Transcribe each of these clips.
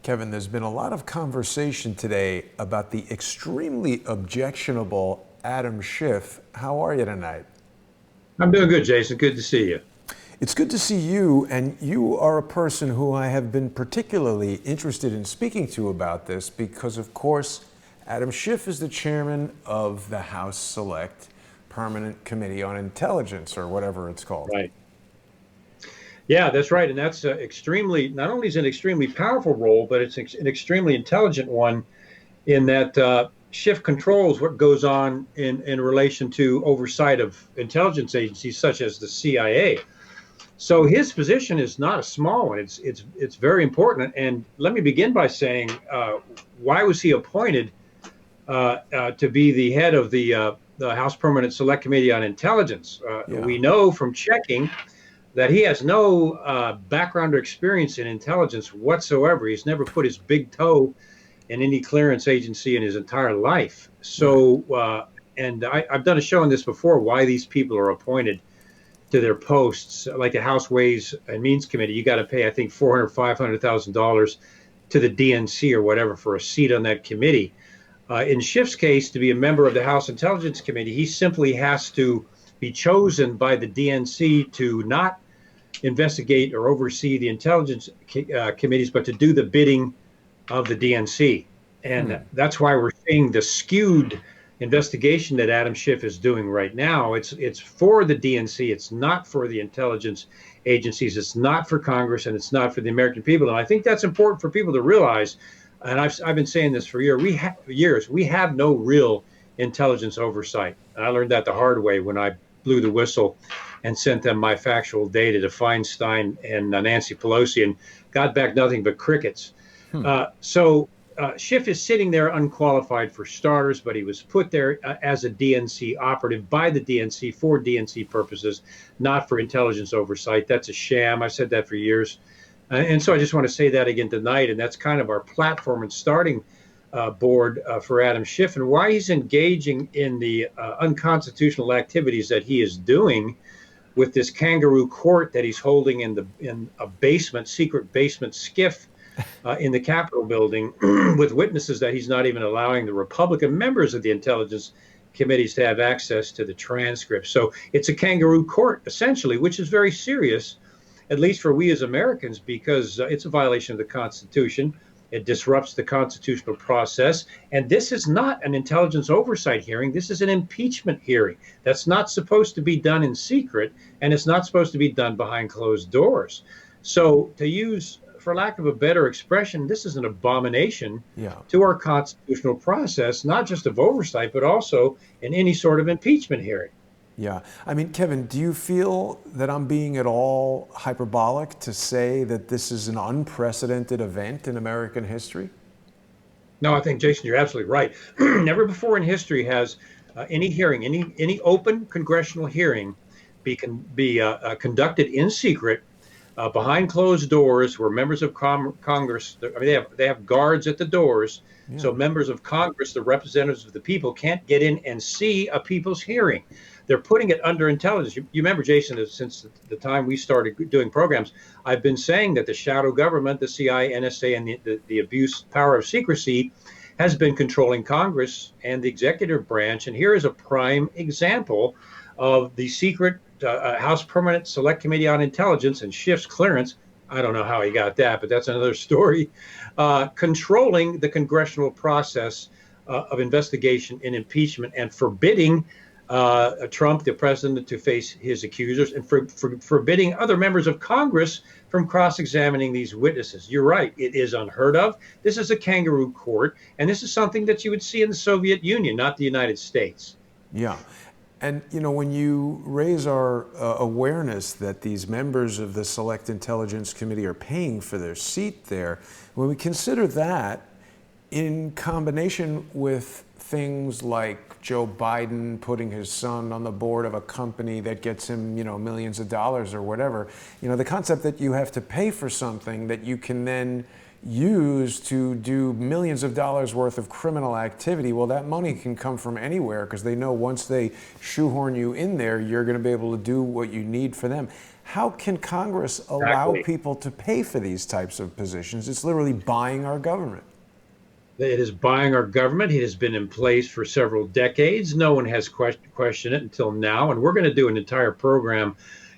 Kevin, there's been a lot of conversation today about the extremely objectionable Adam Schiff. How are you tonight? I'm doing good, Jason. Good to see you. It's good to see you, and you are a person who I have been particularly interested in speaking to about this because, of course, Adam Schiff is the chairman of the House Select Permanent Committee on Intelligence, or whatever it's called. Right. Yeah, that's right. And that's not only is it an extremely powerful role, but it's an extremely intelligent one in that Schiff controls what goes on in relation to oversight of intelligence agencies such as the CIA. So his position is not a small one. It's very important. And let me begin by saying, why was he appointed to be the head of the House Permanent Select Committee on Intelligence? We know from checking that he has no background or experience in intelligence whatsoever. He's never put his big toe in any clearance agency in his entire life. So, and I've done a show on this before, why these people are appointed to their posts. Like the House Ways and Means Committee, you got to pay, I think, $400,000-$500,000 to the DNC or whatever for a seat on that committee. In Schiff's case, to be a member of the House Intelligence Committee, he simply has to be chosen by the DNC to not investigate or oversee the intelligence committees, but to do the bidding of the DNC. And that's why we're seeing the skewed investigation that Adam Schiff is doing right now. It's for the DNC. It's not for the intelligence agencies. It's not for Congress, and it's not for the American people. And I think that's important for people to realize. And I've been saying this for years. We have no real intelligence oversight. And I learned that the hard way when I blew the whistle and sent them my factual data to Feinstein and Nancy Pelosi and got back nothing but crickets. So Schiff is sitting there unqualified for starters, but he was put there as a DNC operative by the DNC for DNC purposes, not for intelligence oversight. That's a sham. I've said that for years. And so I just want to say that again tonight. And that's kind of our platform and starting board for Adam Schiff and why he's engaging in the unconstitutional activities that he is doing with this kangaroo court that he's holding in a secret basement skiff in the Capitol building with witnesses that he's not even allowing the Republican members of the intelligence committees to have access to the transcripts. So it's a kangaroo court, essentially, which is very serious, at least for we as Americans, because it's a violation of the Constitution. It disrupts the constitutional process. And this is not an intelligence oversight hearing. This is an impeachment hearing. That's not supposed to be done in secret, and it's not supposed to be done behind closed doors. So to use, for lack of a better expression, this is an abomination to our constitutional process, not just of oversight, but also in any sort of impeachment hearing. Yeah. I mean, Kevin, do you feel that I'm being at all hyperbolic to say that this is an unprecedented event in American history? No, I think, Jason, you're absolutely right. Never before in history has any hearing, any open congressional hearing be conducted in secret behind closed doors where members of Congress, I mean, they have guards at the doors. Yeah. So members of Congress, the representatives of the people, can't get in and see a people's hearing. They're putting it under intelligence. You remember, Jason, since the time we started doing programs, I've been saying that the shadow government, the CIA, NSA, and the abuse power of secrecy has been controlling Congress and the executive branch. And here is a prime example of the secret House Permanent Select Committee on Intelligence and Schiff's clearance. I don't know how he got that, but that's another story. Controlling the congressional process of investigation and impeachment and forbidding Trump, the president, to face his accusers and for forbidding other members of Congress from cross-examining these witnesses. You're right. It is unheard of. This is a kangaroo court, and this is something that you would see in the Soviet Union, not the United States. Yeah. And, you know, when you raise our awareness that these members of the Select Intelligence Committee are paying for their seat there, when we consider that in combination with things like Joe Biden putting his son on the board of a company that gets him, you know, millions of dollars or whatever, you know, the concept that you have to pay for something that you can then use to do millions of dollars worth of criminal activity, well, that money can come from anywhere because they know once they shoehorn you in there, you're going to be able to do what you need for them. How can Congress allow Exactly. people to pay for these types of positions? It's literally buying our government. It is buying our government. It has been in place for several decades. No one has questioned it until now. And we're going to do an entire program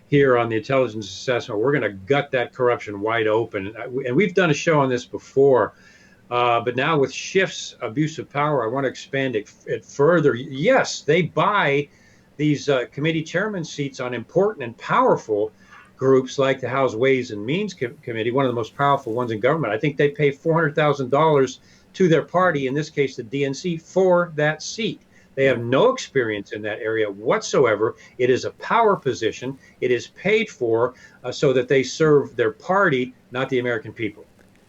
here on the intelligence assessment. We're going to gut that corruption wide open. And we've done a show on this before. But now with Schiff's abuse of power, I want to expand it further. Yes, they buy these committee chairman seats on important and powerful groups like the House Ways and Means Committee, one of the most powerful ones in government. I think they pay $400,000 to their party, in this case, the DNC, for that seat. They have no experience in that area whatsoever. It is a power position. It is paid for so that they serve their party, not the American people.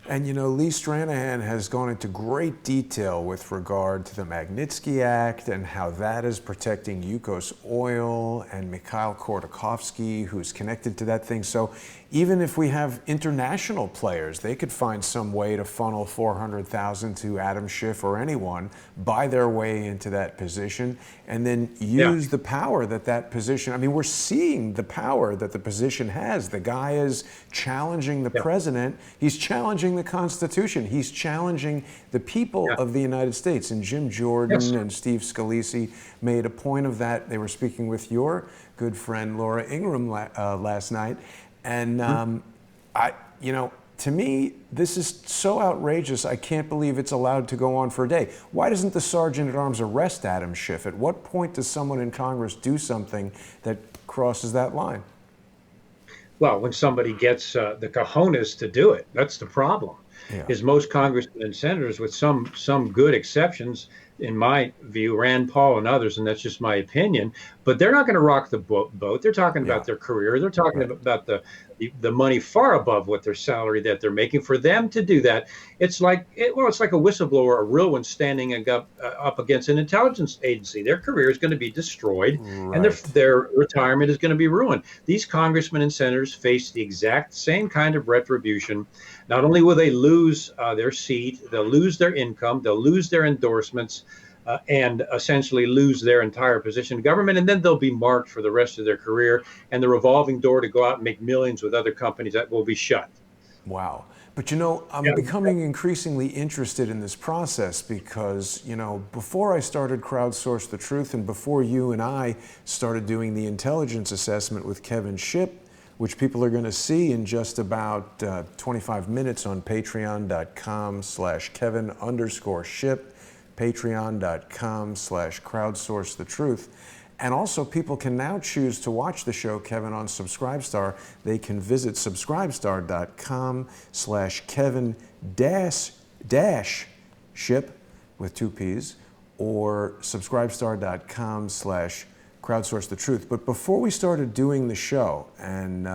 And you know, Lee Stranahan has gone into great detail with regard to the Magnitsky Act and how that is protecting Yukos Oil and Mikhail Khodorkovsky, who's connected to that thing. So even if we have international players, they could find some way to funnel 400,000 to Adam Schiff or anyone, buy their way into that position, and then use the power that that position, I mean, we're seeing the power that the position has. The guy is challenging the president. He's challenging the Constitution. He's challenging the people of the United States. And Jim Jordan and Steve Scalise made a point of that. They were speaking with your good friend Laura Ingraham last night. And you know, to me, this is so outrageous. I can't believe it's allowed to go on for a day. Why doesn't the Sergeant at Arms arrest Adam Schiff? At what point does someone in Congress do something that crosses that line? Well, when somebody gets the cojones to do it, that's the problem. Is most congressmen and senators, with some good exceptions, in my view, Rand Paul and others, and that's just my opinion, but they're not going to rock the boat. They're talking about their career. They're talking about the money far above what their salary that they're making. For them to do that, it's like it's like a whistleblower, a real one, standing up against an intelligence agency. Their career is going to be destroyed, and their retirement is going to be ruined. These congressmen and senators face the exact same kind of retribution. Not only will they lose their seat, they'll lose their income, they'll lose their endorsements, and essentially lose their entire position in government. And then they'll be marked for the rest of their career. And the revolving door to go out and make millions with other companies, that will be shut. Wow. But you know, I'm becoming increasingly interested in this process because, you know, before I started Crowdsource the Truth and before you and I started doing the intelligence assessment with Kevin Shipp, which people are going to see in just about 25 minutes on patreon.com/Kevin_Shipp, patreon.com/crowdsourcethetruth. And also people can now choose to watch the show, Kevin, on Subscribestar. They can visit subscribestar.com/Kevin-Shipp with 2 P's or subscribestar.com/Crowdsource the Truth. But before we started doing the show, and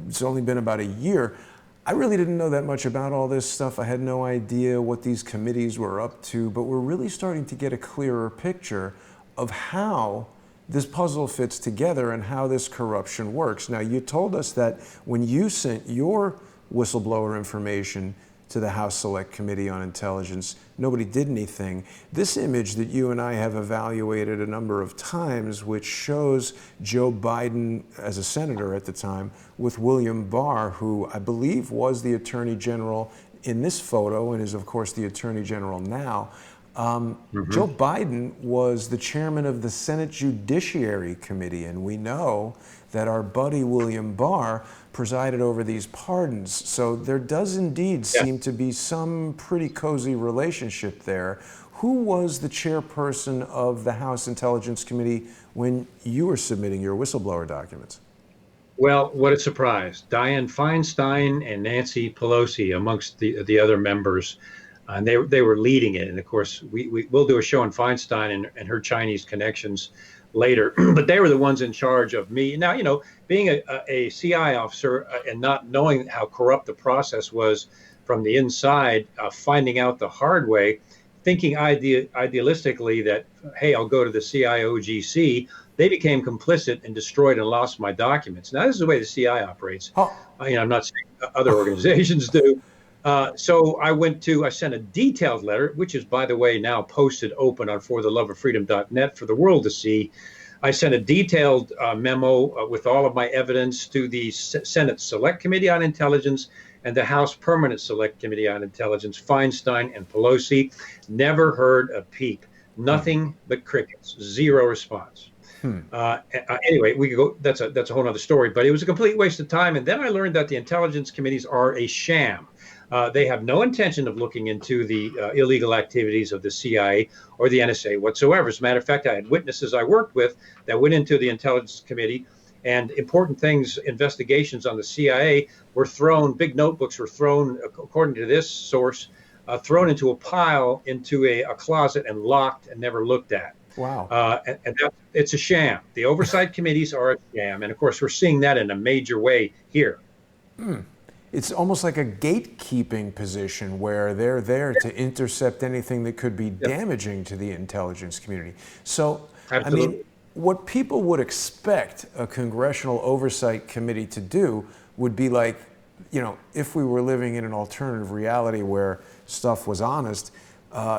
it's only been about a year, I really didn't know that much about all this stuff. I had no idea what these committees were up to, but we're really starting to get a clearer picture of how this puzzle fits together and how this corruption works. Now, you told us that when you sent your whistleblower information to the House Select Committee on Intelligence, nobody did anything. This image that you and I have evaluated a number of times, which shows Joe Biden as a senator at the time with William Barr, who I believe was the Attorney General in this photo and is, of course, the Attorney General now. Joe Biden was the chairman of the Senate Judiciary Committee, and we know that our buddy William Barr presided over these pardons. So there does indeed seem to be some pretty cozy relationship there. Who was the chairperson of the House Intelligence Committee when you were submitting your whistleblower documents? Well, what a surprise. Dianne Feinstein and Nancy Pelosi amongst the other members. And they were leading it. And of course, we'll do a show on Feinstein and her Chinese connections later. But they were the ones in charge of me. Now, you know, being a CI officer and not knowing how corrupt the process was from the inside, finding out the hard way, thinking idealistically that, hey, I'll go to the CIOGC, they became complicit and destroyed and lost my documents. Now, this is the way the CI operates. I'm not saying other organizations do. So I sent a detailed letter, which is, by the way, now posted open on fortheloveoffreedom.net for the world to see, I sent a detailed memo with all of my evidence to the Senate Select Committee on Intelligence and the House Permanent Select Committee on Intelligence, Feinstein and Pelosi. Never heard a peep. Nothing but crickets. Zero response. Hmm. Anyway, we could go. That's a whole other story. But it was a complete waste of time. And then I learned that the intelligence committees are a sham. They have no intention of looking into the illegal activities of the CIA or the NSA whatsoever. As a matter of fact, I had witnesses I worked with that went into the intelligence committee, and important things, investigations on the CIA were thrown. Big notebooks were thrown, according to this source, thrown into a pile into a closet and locked and never looked at. Wow. It's a sham. The oversight committees are a sham. And of course, we're seeing that in a major way here. It's almost like a gatekeeping position where they're there to intercept anything that could be damaging to the intelligence community. So, Absolutely. I mean, what people would expect a congressional oversight committee to do would be like, you know, if we were living in an alternative reality where stuff was honest,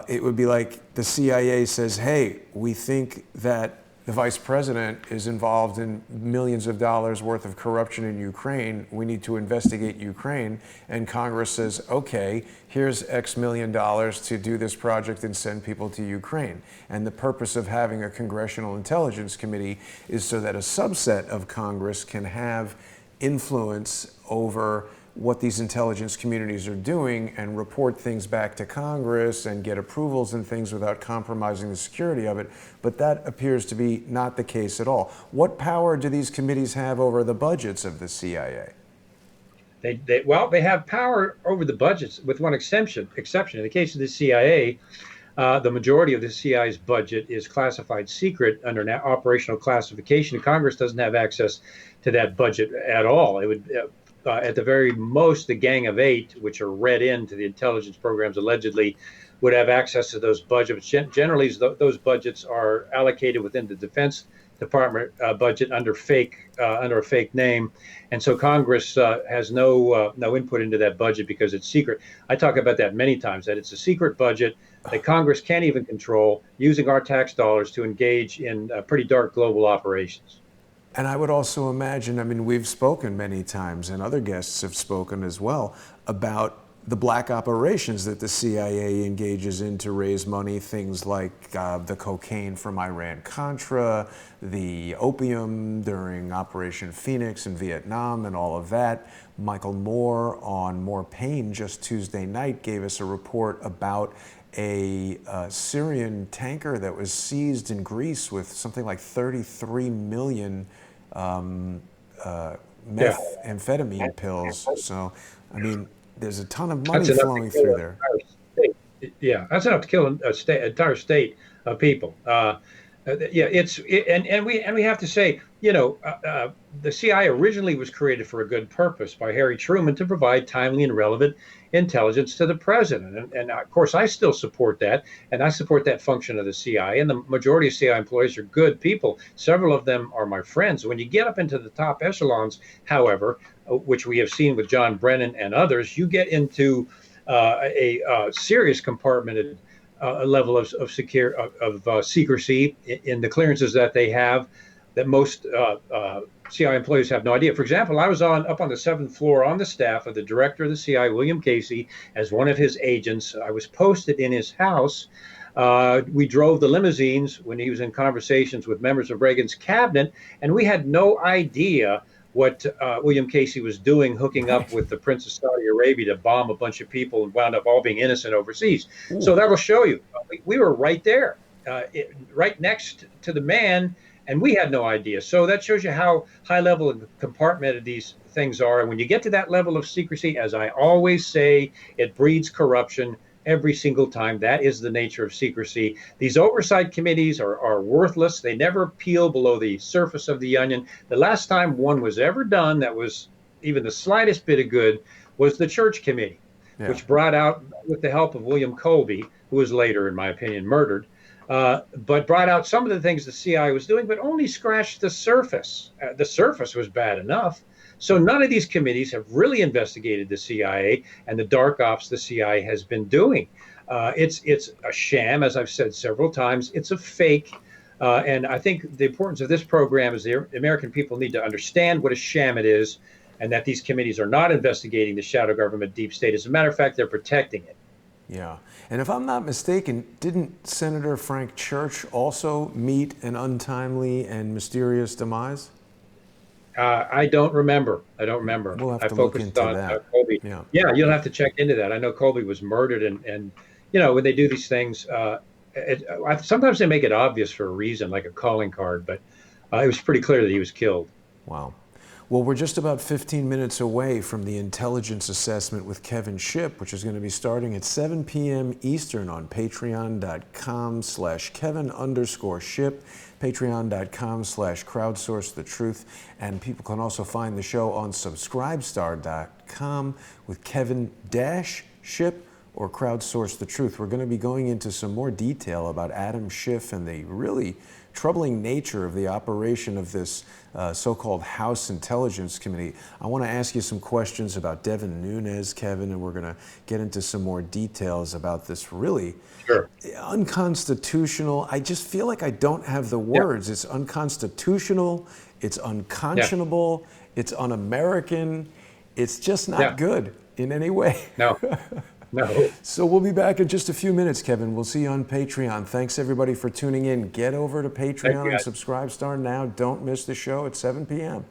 it would be like the CIA says, hey, we think that the vice president is involved in millions of dollars worth of corruption in Ukraine. We need to investigate Ukraine. And Congress says, okay, here's X million dollars to do this project and send people to Ukraine. And the purpose of having a Congressional Intelligence Committee is so that a subset of Congress can have influence over what these intelligence communities are doing and report things back to Congress and get approvals and things without compromising the security of it. But that appears to be not the case at all. What power do these committees have over the budgets of the CIA? They have power over the budgets with one exception. In the case of the CIA, the majority of the CIA's budget is classified secret under operational classification. Congress doesn't have access to that budget at all. It would at the very most, the Gang of Eight, which are read into the intelligence programs allegedly, would have access to those budgets. Generally, those budgets are allocated within the Defense Department budget under a fake name, and so Congress has no input into that budget because it's secret. I talk about that many times, that it's a secret budget that Congress can't even control, using our tax dollars to engage in pretty dark global operations. And I would also imagine, I mean, we've spoken many times, and other guests have spoken as well, about the black operations that the CIA engages in to raise money, things like the cocaine from Iran-Contra, the opium during Operation Phoenix in Vietnam, and all of that. Michael Moore on More Pain just Tuesday night gave us a report about a Syrian tanker that was seized in Greece with something like 33 million methamphetamine pills. So, I mean, there's a ton of money flowing through there. Yeah, that's enough to kill an entire state of people. And we have to say, you know, the CIA originally was created for a good purpose by Harry Truman to provide timely and relevant intelligence to the president. And of course, I still support that, and I support that function of the CIA. And the majority of CIA employees are good people. Several of them are my friends. When you get up into the top echelons, however, which we have seen with John Brennan and others, you get into a serious compartmented level of secrecy in the clearances that they have, that most CIA employees have no idea. For example, I was up on the 7th floor on the staff of the director of the CIA, William Casey, as one of his agents. I was posted in his house. We drove the limousines when he was in conversations with members of Reagan's cabinet, and we had no idea what William Casey was doing, hooking up with the Prince of Saudi Arabia to bomb a bunch of people and wound up all being innocent overseas. Ooh. So that'll show you. We were right there, right next to the man, and we had no idea. So that shows you how high level and compartmented these things are. And when you get to that level of secrecy, as I always say, it breeds corruption every single time. That is the nature of secrecy. These oversight committees are worthless. They never peel below the surface of the onion. The last time one was ever done that was even the slightest bit of good was the Church Committee, which brought out, with the help of William Colby, who was later, in my opinion, murdered, but brought out some of the things the CIA was doing, but only scratched the surface. The surface was bad enough. So none of these committees have really investigated the CIA and the dark ops the CIA has been doing. It's a sham, as I've said several times. It's a fake. And I think the importance of this program is the American people need to understand what a sham it is, and that these committees are not investigating the shadow government deep state. As a matter of fact, they're protecting it. Yeah. And if I'm not mistaken, didn't Senator Frank Church also meet an untimely and mysterious demise? I don't remember. I don't remember. We'll have I to look focused into on that. Colby. Yeah. Yeah, you'll have to check into that. I know Colby was murdered, and when they do these things, sometimes they make it obvious for a reason, like a calling card. But it was pretty clear that he was killed. Wow. Well, we're just about 15 minutes away from the intelligence assessment with Kevin Shipp, which is going to be starting at 7 p.m. Eastern on patreon.com/Kevin_Shipp, patreon.com/crowdsourcethetruth. And people can also find the show on subscribestar.com with Kevin-Shipp or Crowdsource the Truth. We're going to be going into some more detail about Adam Schiff and the really troubling nature of the operation of this so-called House Intelligence Committee. I want to ask you some questions about Devin Nunes, Kevin, and we're going to get into some more details about this really Sure. unconstitutional. I just feel like I don't have the words. Yeah. It's unconstitutional. It's unconscionable. Yeah. It's un-American. It's just not good in any way. No. No. So we'll be back in just a few minutes, Kevin. We'll see you on Patreon. Thanks, everybody, for tuning in. Get over to Patreon and Subscribe Star now. Don't miss the show at 7 p.m.